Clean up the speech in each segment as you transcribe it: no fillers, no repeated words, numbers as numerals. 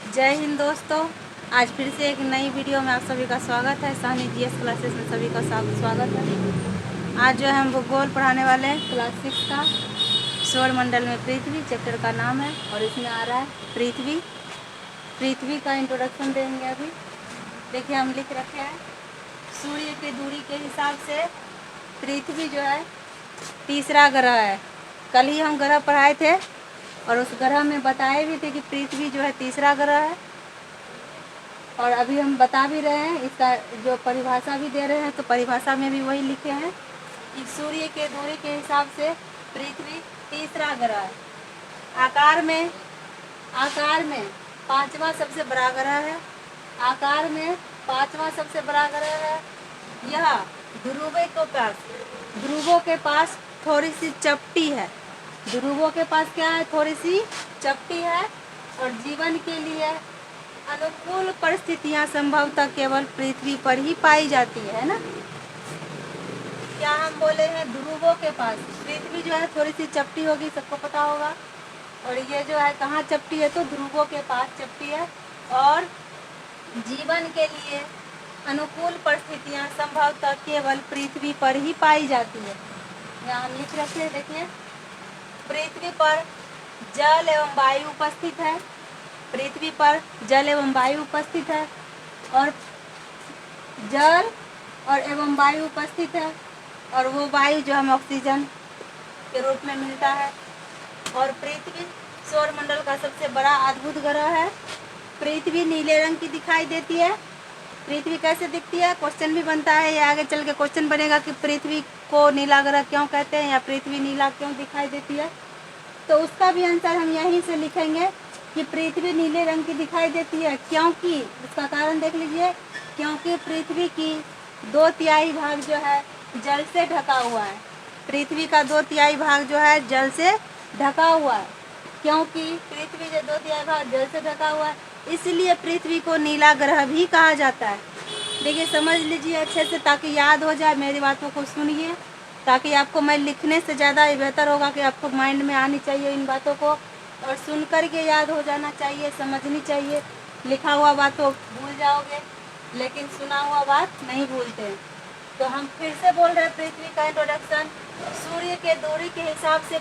जय हिंद दोस्तों। आज फिर से एक नई वीडियो में आप सभी का स्वागत है। साहनी जीएस क्लासेस में सभी का स्वागत है। आज जो है हम भूगोल पढ़ाने वाले हैं क्लास 6 का। सौरमंडल में पृथ्वी चैप्टर का नाम है और इसमें आ रहा है पृथ्वी। पृथ्वी का इंट्रोडक्शन देंगे अभी। देखिए हम लिख रखे हैं सूर्य की दूरी के हिसाब से पृथ्वी जो है तीसरा ग्रह है। कल ही हम ग्रह पढ़ाए थे और उस ग्रह में बताए भी थे कि पृथ्वी जो है तीसरा ग्रह है। और अभी हम बता भी रहे हैं, इसका जो परिभाषा भी दे रहे हैं, तो परिभाषा में भी वही लिखे हैं कि सूर्य के दूरी के हिसाब से पृथ्वी तीसरा ग्रह है। आकार में पांचवा सबसे बड़ा ग्रह है। आकार में पांचवा सबसे बड़ा ग्रह है। यह ध्रुवों के पास थोड़ी सी चपटी है। ध्रुवों के पास क्या है? थोड़ी सी चपटी है। और जीवन के लिए अनुकूल परिस्थितियां संभवतः केवल पृथ्वी पर ही पाई जाती है ना। क्या हम बोले हैं? ध्रुवों के पास पृथ्वी जो है थोड़ी सी चपटी होगी, सबको पता होगा। और ये जो है कहाँ चपटी है? तो ध्रुवों के पास चपटी है। और जीवन के लिए अनुकूल परिस्थितियां संभवतः केवल पृथ्वी पर ही पाई जाती है। यहाँ हम लिख रखे हैं, देखिए पृथ्वी पर जल एवं वायु उपस्थित है। पृथ्वी पर जल एवं वायु उपस्थित है। और जल और एवं वायु उपस्थित है। और वो वायु जो हमें ऑक्सीजन के रूप में मिलता है। और पृथ्वी सौरमंडल का सबसे बड़ा अद्भुत ग्रह है। पृथ्वी नीले रंग की दिखाई देती है। पृथ्वी कैसे दिखती है? क्वेश्चन भी बनता है, या आगे चल के क्वेश्चन बनेगा कि पृथ्वी को नीला ग्रह क्यों कहते हैं या पृथ्वी नीला क्यों दिखाई देती है। तो उसका भी आंसर हम यहीं से लिखेंगे कि पृथ्वी नीले रंग की दिखाई देती है क्योंकि उसका कारण देख लीजिए, क्योंकि पृथ्वी की 2/3 भाग जो है जल से ढका हुआ है। पृथ्वी का 2/3 भाग जो है जल से ढका हुआ है। क्योंकि पृथ्वी जो 2/3 भाग जल से ढका हुआ है, इसलिए पृथ्वी को नीला ग्रह भी कहा जाता है। देखिए समझ लीजिए अच्छे से, ताकि याद हो जाए। मेरी बातों को सुनिए, ताकि आपको मैं लिखने से ज़्यादा बेहतर होगा कि आपको माइंड में आनी चाहिए इन बातों को, और सुन कर के याद हो जाना चाहिए, समझनी चाहिए। लिखा हुआ बात तो भूल जाओगे, लेकिन सुना हुआ बात नहीं भूलते हैं। तो हम फिर से बोल रहे हैं पृथ्वी का इंट्रोडक्शन। सूर्य के दूरी के हिसाब से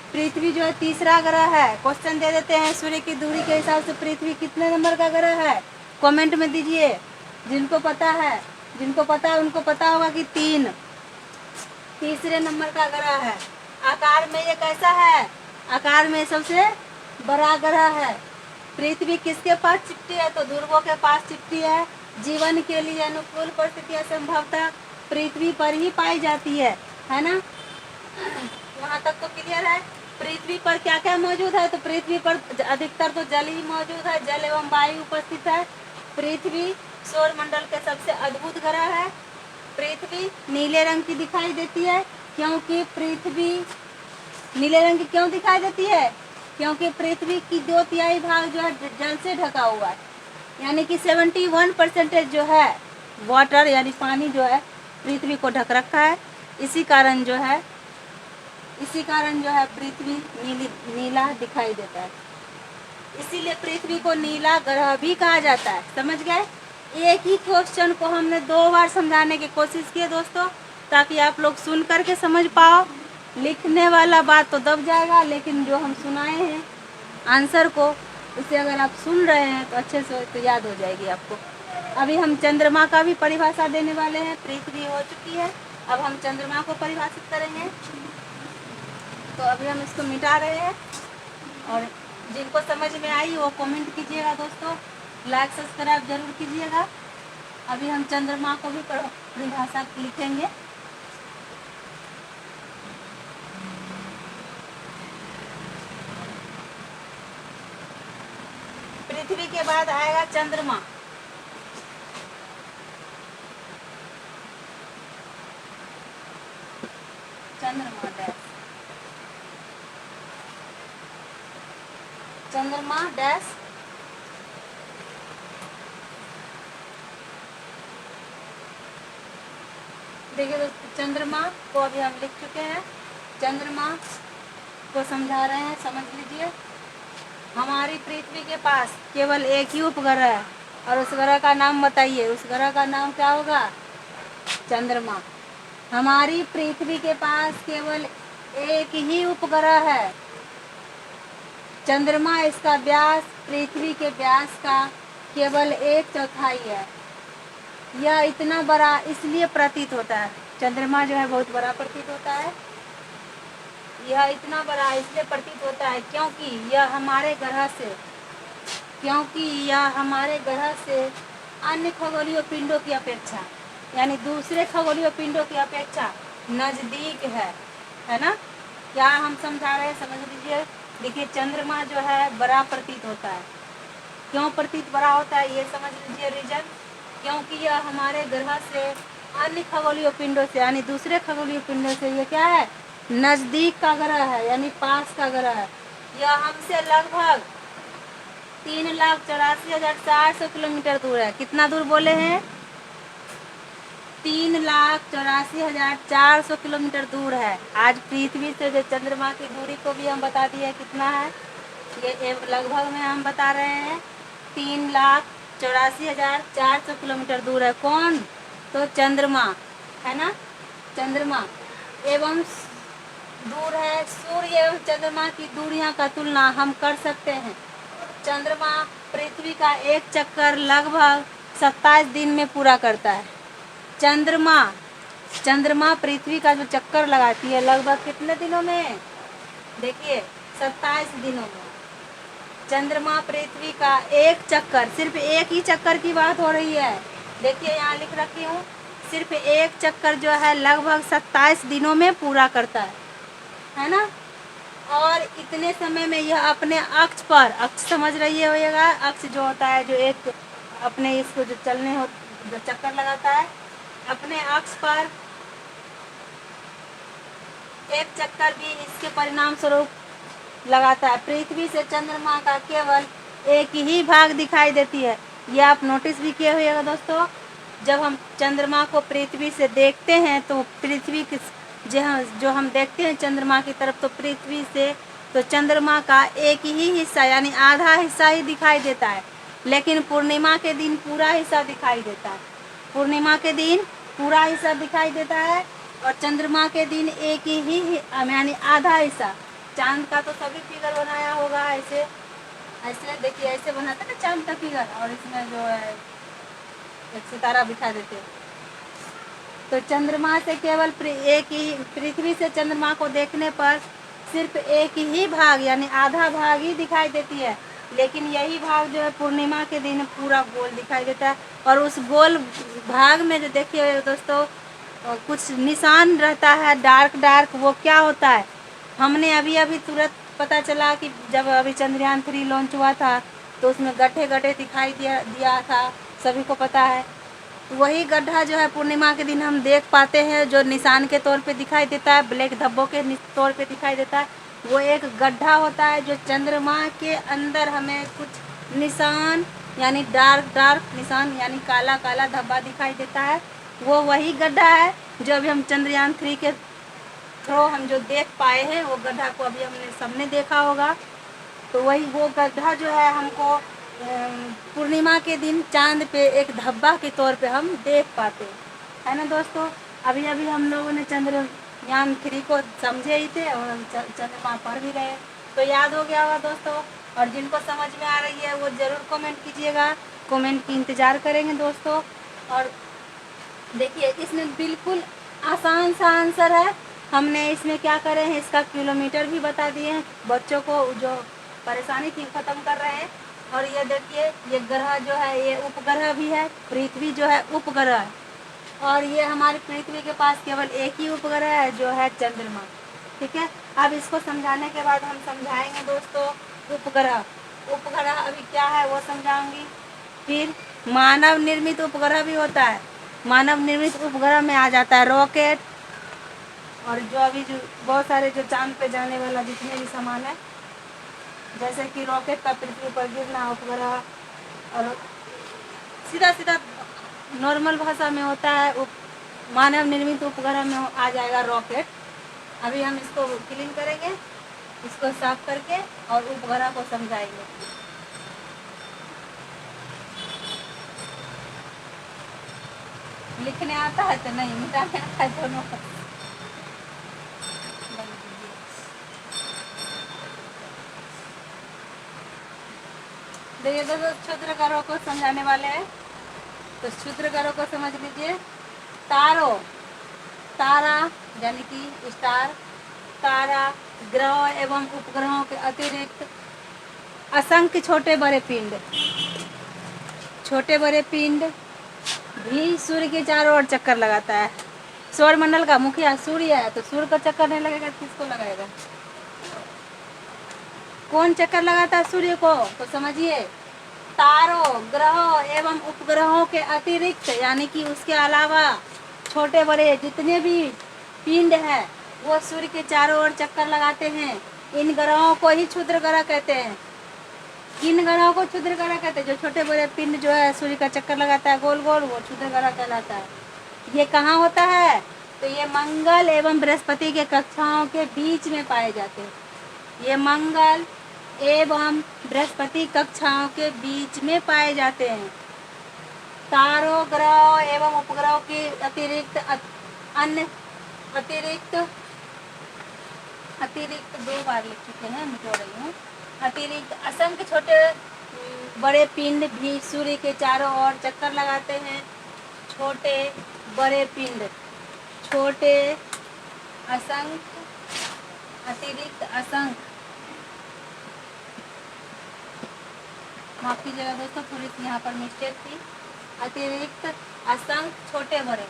पृथ्वी जो है तीसरा ग्रह है। क्वेश्चन दे देते हैं, सूर्य की दूरी के हिसाब से पृथ्वी कितने नंबर का ग्रह है? कमेंट में दीजिए। जिनको पता है उनको पता होगा कि तीसरे नंबर का ग्रह है। आकार में ये कैसा है? आकार में सबसे बड़ा ग्रह है। पृथ्वी किसके पास चिपटी है? तो ध्रुवों के पास चिपटी है। जीवन के लिए अनुकूल परिस्थितियां संभवतः पृथ्वी पर ही पाई जाती है ना। वहाँ तक तो क्लियर है। पृथ्वी पर क्या क्या मौजूद है? तो पृथ्वी पर अधिकतर तो जल ही मौजूद है, जल एवं वायु उपस्थित है। पृथ्वी सौरमंडल के सबसे अद्भुत ग्रह है। पृथ्वी नीले रंग की दिखाई देती है क्योंकि पृथ्वी नीले रंग की क्यों दिखाई देती है? क्योंकि पृथ्वी की 2/3 भाग जो है जल से ढका हुआ है। यानी कि 71% जो है वाटर यानी पानी जो है पृथ्वी को ढक रखा है। इसी कारण जो है पृथ्वी नीला दिखाई देता है। इसीलिए पृथ्वी को नीला ग्रह भी कहा जाता है। समझ गए? एक ही क्वेश्चन को हमने 2 बार समझाने की कोशिश की है दोस्तों, ताकि आप लोग सुन करके समझ पाओ। लिखने वाला बात तो दब जाएगा, लेकिन जो हम सुनाए हैं आंसर को, उसे अगर आप सुन रहे हैं तो अच्छे से तो याद हो जाएगी आपको। अभी हम चंद्रमा का भी परिभाषा देने वाले हैं। पृथ्वी हो चुकी है, अब हम चंद्रमा को परिभाषित करेंगे। तो अभी हम इसको मिटा रहे हैं, और जिनको समझ में आई वो कमेंट कीजिएगा दोस्तों, लाइक सब्सक्राइब जरूर कीजिएगा। अभी हम चंद्रमा को भी परिभाषा लिखेंगे। पृथ्वी के बाद आएगा चंद्रमा। चंद्रमा डैश देखिए दोस्तों, चंद्रमा को अभी हम लिख चुके हैं। चंद्रमा को समझा रहे हैं, समझ लीजिए। हमारी पृथ्वी के पास केवल एक ही उपग्रह है, और उस ग्रह का नाम बताइए, उस ग्रह का नाम क्या होगा? चंद्रमा। हमारी पृथ्वी के पास केवल एक ही उपग्रह है, चंद्रमा। इसका व्यास पृथ्वी के व्यास का केवल 1/4 है। यह इतना बड़ा इसलिए प्रतीत होता है, चंद्रमा जो है बहुत बड़ा प्रतीत होता है। यह इतना बड़ा इसलिए प्रतीत होता है क्योंकि यह हमारे ग्रह से अन्य खगोलीय पिंडों की अपेक्षा, यानी दूसरे खगोलीय पिंडों की अपेक्षा नज़दीक है ना। क्या हम समझा रहे हैं, समझ लीजिए। देखिए चंद्रमा जो है बड़ा प्रतीत होता है। क्यों प्रतीत बड़ा होता है ये समझ लीजिए रीजन। क्योंकि यह हमारे ग्रह से अन्य खगोलीय पिंडों से, यानी दूसरे खगोलीय पिंडों से ये क्या है? नज़दीक का ग्रह है, यानी पास का ग्रह है। यह हमसे लगभग 3,84,400 किलोमीटर दूर है। कितना दूर बोले हैं? 3,84,400 किलोमीटर दूर है। आज पृथ्वी से जो चंद्रमा की दूरी को भी हम बता दिए कितना है। ये लगभग में हम बता रहे हैं 3,84,400 किलोमीटर दूर है। कौन? तो चंद्रमा, है ना। चंद्रमा एवं दूर है। सूर्य एवं चंद्रमा की दूरियां का तुलना हम कर सकते हैं। चंद्रमा पृथ्वी का एक चक्कर लगभग 27 दिन में पूरा करता है। चंद्रमा पृथ्वी का जो चक्कर लगाती है लगभग कितने दिनों में? देखिए 27 दिनों में। चंद्रमा पृथ्वी का एक चक्कर, सिर्फ एक ही चक्कर की बात हो रही है। देखिए यहाँ लिख रखी हूँ, सिर्फ एक चक्कर जो है लगभग 27 दिनों में पूरा करता है ना। और इतने समय में यह अपने अक्ष पर, अक्ष समझ रही होइएगा, अक्ष जो होता है जो एक अपने इसको जो जो चक्कर लगाता है, अपने अक्ष पर एक चक्कर भी इसके परिणाम स्वरूप लगाता है। पृथ्वी से चंद्रमा का केवल एक ही भाग दिखाई देती है। ये आप नोटिस भी किए होइएगा दोस्तों। जब हम चंद्रमा को पृथ्वी से देखते हैं तो पृथ्वी की जो हम देखते हैं चंद्रमा की तरफ, तो पृथ्वी से तो चंद्रमा का एक ही हिस्सा यानी आधा हिस्सा ही दिखाई देता है। लेकिन पूर्णिमा के दिन पूरा हिस्सा दिखाई देता है। पूर्णिमा के दिन पूरा हिस्सा दिखाई देता है और चंद्रमा के दिन एक ही यानी आधा हिस्सा। चांद का तो सभी फिगर बनाया होगा, ऐसे ऐसे देखिए, ऐसे बनाते ना चांद का फिगर, और इसमें जो है एक सितारा बिठा देते। तो चंद्रमा से केवल एक ही, पृथ्वी से चंद्रमा को देखने पर सिर्फ एक ही भाग यानी आधा भाग ही दिखाई देती है। लेकिन यही भाग जो है पूर्णिमा के दिन पूरा गोल दिखाई देता है। और उस गोल भाग में जो देखिए दोस्तों कुछ निशान रहता है डार्क, वो क्या होता है? हमने अभी तुरंत पता चला कि जब अभी चंद्रयान 3 लॉन्च हुआ था तो उसमें गड्ढे दिखाई दिया था, सभी को पता है। वही गड्ढा जो है पूर्णिमा के दिन हम देख पाते हैं, जो निशान के तौर पे दिखाई देता है, ब्लैक धब्बों के तौर पे दिखाई देता है। वो एक गड्ढा होता है जो चंद्रमा के अंदर हमें कुछ निशान यानी डार्क निशान यानी काला धब्बा दिखाई देता है। वो वही गड्ढा है जो अभी हम चंद्रयान 3 के थ्रू हम जो देख पाए हैं। वो गड्ढा को अभी हमने सबने देखा होगा। तो वही वो गड्ढा जो है हमको पूर्णिमा के दिन चांद पे एक धब्बा के तौर पे हम देख पाते हैं, है ना दोस्तों। अभी हम लोगों ने चंद्रयान 3 को समझे ही थे और हम चंद्रमा पर भी रहे, तो याद हो गया होगा दोस्तों। और जिनको समझ में आ रही है वो ज़रूर कमेंट कीजिएगा, कमेंट की इंतज़ार करेंगे दोस्तों। और देखिए इसमें बिल्कुल आसान सा आंसर है। हमने इसमें क्या करे हैं, इसका किलोमीटर भी बता दिए हैं, बच्चों को जो परेशानी थी ख़त्म कर रहे हैं। और ये देखिए ये ग्रह जो है ये उपग्रह भी है, पृथ्वी जो है उपग्रह है। और ये हमारी पृथ्वी के पास केवल एक ही उपग्रह है जो है चंद्रमा। ठीक है, अब इसको समझाने के बाद हम समझाएंगे दोस्तों उपग्रह अभी क्या है वो समझाऊंगी। फिर मानव निर्मित उपग्रह भी होता है। मानव निर्मित उपग्रह में आ जाता है रॉकेट, और जो अभी जो बहुत सारे जो चांद पे जाने वाला जितने भी सामान है, जैसे कि रॉकेट का पृथ्वी पर गिरना उपग्रह, और सीधा नॉर्मल भाषा में होता है मानव निर्मित उपग्रह में आ जाएगा रॉकेट। अभी हम इसको क्लीन करेंगे। इसको साफ करके और उपग्रह को समझाएंगे। लिखने आता है तो नहीं, मिटाने आता है दोनों को। देखिए दोस्तों, क्षुद्रग्रहों को समझाने वाले हैं। तो क्षुद्रग्रहों को समझ लीजिए। तारों, तारा यानी कि स्टार, तारा, ग्रह एवं उपग्रहों के अतिरिक्त असंख्य छोटे बड़े पिंड, छोटे बड़े पिंड भी सूर्य के चारों ओर चक्कर लगाता है। सौरमंडल का मुखिया सूर्य है, तो सूर्य का चक्कर नहीं लगेगा, किसको लगाएगा? कौन चक्कर लगाता है सूर्य को? तो समझिए, तारों, ग्रहों एवं उपग्रहों के अतिरिक्त यानी कि उसके अलावा छोटे बड़े जितने भी पिंड है वो सूर्य के चारों ओर चक्कर लगाते हैं। इन ग्रहों को ही क्षुद्र ग्रह कहते हैं। किन ग्रहों को क्षुद्र ग्रह कहते हैं? जो छोटे बड़े पिंड जो है सूर्य का चक्कर लगाता है गोल गोल, वो क्षुद्र ग्रह कहलाता है। ये कहाँ होता है? तो ये मंगल एवं बृहस्पति के कक्षाओं के बीच में पाए जाते हैं। ये मंगल एवं बृहस्पति कक्षाओं के बीच में पाए जाते हैं। तारों, ग्रहों एवं उपग्रहों के अतिरिक्त अन्य अतिरिक्त 2 बार लिख चुके हैं, मैं बोल रही हूँ। अतिरिक्त असंख्य छोटे बड़े पिंड भी सूर्य के चारों ओर चक्कर लगाते हैं। छोटे बड़े पिंड, छोटे असंख्य, अतिरिक्त असंख्य, माफ कीजिएगा दोस्तों, थोड़ी सी यहाँ पर मिस्टेक थी। अतिरिक्त असंख्य छोटे बड़े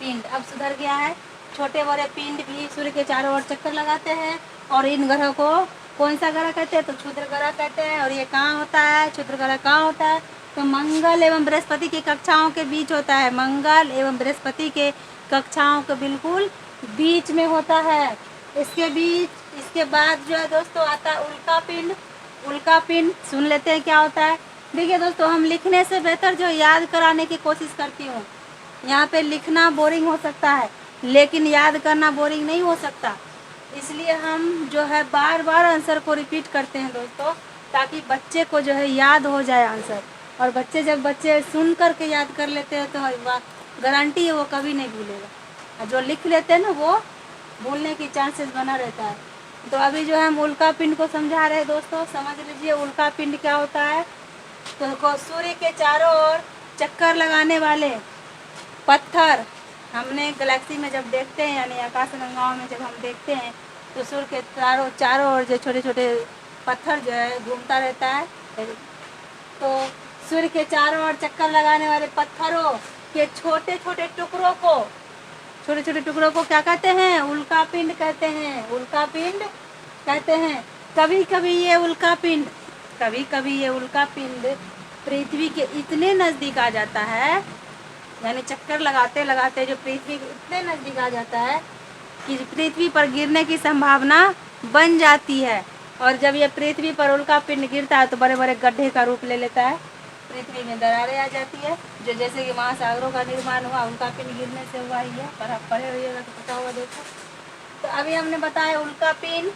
पिंड, अब सुधर गया है। छोटे बड़े पिंड भी सूर्य के चारों ओर चक्कर लगाते हैं और इन ग्रह को कौन सा ग्रह कहते हैं? तो क्षुद्र ग्रह कहते हैं। और ये कहाँ होता है? क्षुद्र ग्रह कहाँ होता है? तो मंगल एवं बृहस्पति की कक्षाओं के बीच होता है। मंगल एवं बृहस्पति के कक्षाओं के बिल्कुल बीच में होता है। इसके बाद जो है दोस्तों आता है उल्का पिंड। उल्का पिंड सुन लेते हैं क्या होता है। देखिए दोस्तों, हम लिखने से बेहतर जो याद कराने की कोशिश करती हूँ। यहाँ पे लिखना बोरिंग हो सकता है लेकिन याद करना बोरिंग नहीं हो सकता, इसलिए हम जो है बार बार आंसर को रिपीट करते हैं दोस्तों, ताकि बच्चे को जो है याद हो जाए आंसर। और जब बच्चे सुन कर के याद कर लेते हैं तो गारंटी है वो कभी नहीं भूलेगा। और जो लिख लेते हैं ना वो भूलने की चांसेस बना रहता है। तो अभी जो है हम उल्का पिंड को समझा रहे हैं दोस्तों, समझ लीजिए उल्का पिंड क्या होता है। तो सूर्य के चारों ओर चक्कर लगाने वाले पत्थर हमने गैलेक्सी में जब देखते हैं यानी आकाशगंगाओं में जब हम देखते हैं तो सूर्य के चारों ओर जो छोटे छोटे पत्थर जो है घूमता रहता है। तो सूर्य के चारों ओर चक्कर लगाने वाले पत्थरों के छोटे छोटे टुकड़ों को क्या कहते हैं? उल्का पिंड कहते हैं। उल्का पिंड कहते हैं। कभी कभी ये उल्का पिंड पृथ्वी के इतने नज़दीक आ जाता है, यानी चक्कर लगाते लगाते जो पृथ्वी के इतने नज़दीक आ जाता है कि पृथ्वी पर गिरने की संभावना बन जाती है। और जब ये पृथ्वी पर उल्का पिंड गिरता है तो बड़े बड़े गड्ढे का रूप ले लेता है, पृथ्वी में दरारें आ जाती है, जो जैसे कि महासागरों का निर्माण हुआ उल्का पिंड गिरने से हुआ ही है। पर आप पढ़े होइएगा तो पता होगा दोस्तों। तो अभी हमने बताया उल्का पिंड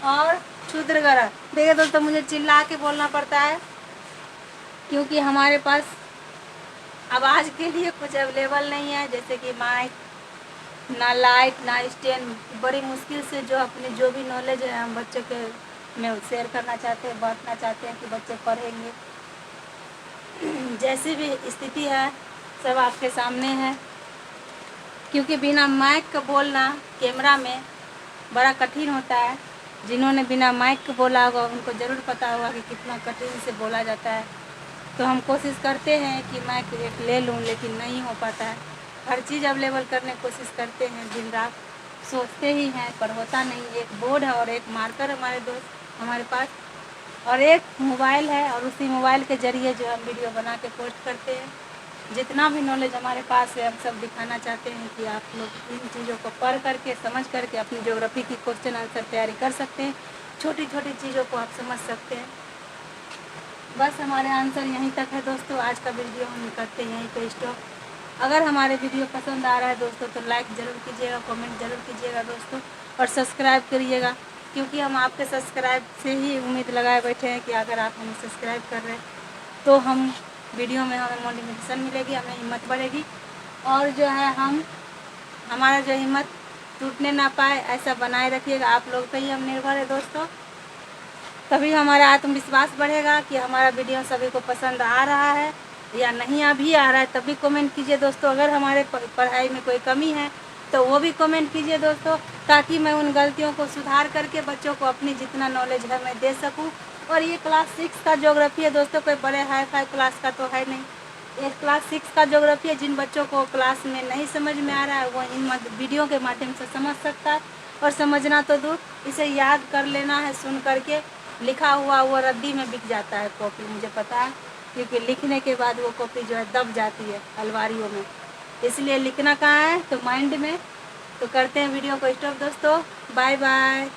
और क्षुद्र ग्रह। देखिए दोस्तों, मुझे चिल्ला के बोलना पड़ता है क्योंकि हमारे पास आवाज़ के लिए कुछ अवेलेबल नहीं है, जैसे कि माइक, ना लाइट, ना स्टैंड। बड़ी मुश्किल से जो भी नॉलेज है हम बच्चों के में शेयर करना चाहते हैं, बांटना चाहते हैं कि बच्चे पढ़ेंगे। जैसी भी स्थिति है सब आपके सामने है, क्योंकि बिना माइक का बोलना कैमरा में बड़ा कठिन होता है। जिन्होंने बिना माइक के बोला होगा उनको ज़रूर पता होगा कि कितना कठिन से बोला जाता है। तो हम कोशिश करते हैं कि माइक एक ले लूँ, लेकिन नहीं हो पाता है। हर चीज़ अवेलेबल करने की कोशिश करते हैं, दिन रात सोचते ही हैं पर होता नहीं। एक बोर्ड है और एक मार्कर हमारे पास और एक मोबाइल है, और उसी मोबाइल के ज़रिए जो हम वीडियो बना के पोस्ट करते हैं। जितना भी नॉलेज हमारे पास है हम सब दिखाना चाहते हैं कि आप लोग इन चीज़ों को पढ़ करके समझ करके अपनी ज्योग्राफी की क्वेश्चन आंसर तैयारी कर सकते हैं। छोटी छोटी चीज़ों को आप समझ सकते हैं। बस हमारे आंसर यहीं तक है दोस्तों। आज का वीडियो हम करते हैं यहीं पे स्टॉप। अगर हमारे वीडियो पसंद आ रहा है दोस्तों तो लाइक ज़रूर कीजिएगा, कमेंट ज़रूर कीजिएगा दोस्तों, और सब्सक्राइब करिएगा, क्योंकि हम आपके सब्सक्राइब से ही उम्मीद लगाए बैठे हैं कि अगर आप हमें सब्सक्राइब कर रहे हैं तो हम वीडियो में हमें मोटिवेशन मिलेगी, हमें हिम्मत बढ़ेगी, और जो है हमारा जो हिम्मत टूटने ना पाए ऐसा बनाए रखिएगा। आप लोग पे ही हम निर्भर है दोस्तों, तभी हमारा आत्मविश्वास बढ़ेगा कि हमारा वीडियो सभी को पसंद आ रहा है या नहीं अभी आ रहा है। तभी कमेंट कीजिए दोस्तों। अगर हमारे पढ़ाई में कोई कमी है तो वो भी कमेंट कीजिए दोस्तों, ताकि मैं उन गलतियों को सुधार करके बच्चों को अपनी जितना नॉलेज है मैं दे सकूं। और ये क्लास 6 का ज्योग्राफी है दोस्तों, कोई बड़े हाई फाई क्लास का तो है नहीं, ये क्लास 6 का ज्योग्राफी है। जिन बच्चों को क्लास में नहीं समझ में आ रहा है वो इन वीडियो के माध्यम से समझ सकता है, और समझना तो दूर, इसे याद कर लेना है। सुन करके लिखा हुआ वो रद्दी में बिक जाता है कॉपी, मुझे पता है, क्योंकि लिखने के बाद वो कॉपी जो है दब जाती है अलमारियों में। इसलिए लिखना कहाँ है तो माइंड में। तो करते हैं वीडियो को स्टॉप दोस्तों, बाय बाय।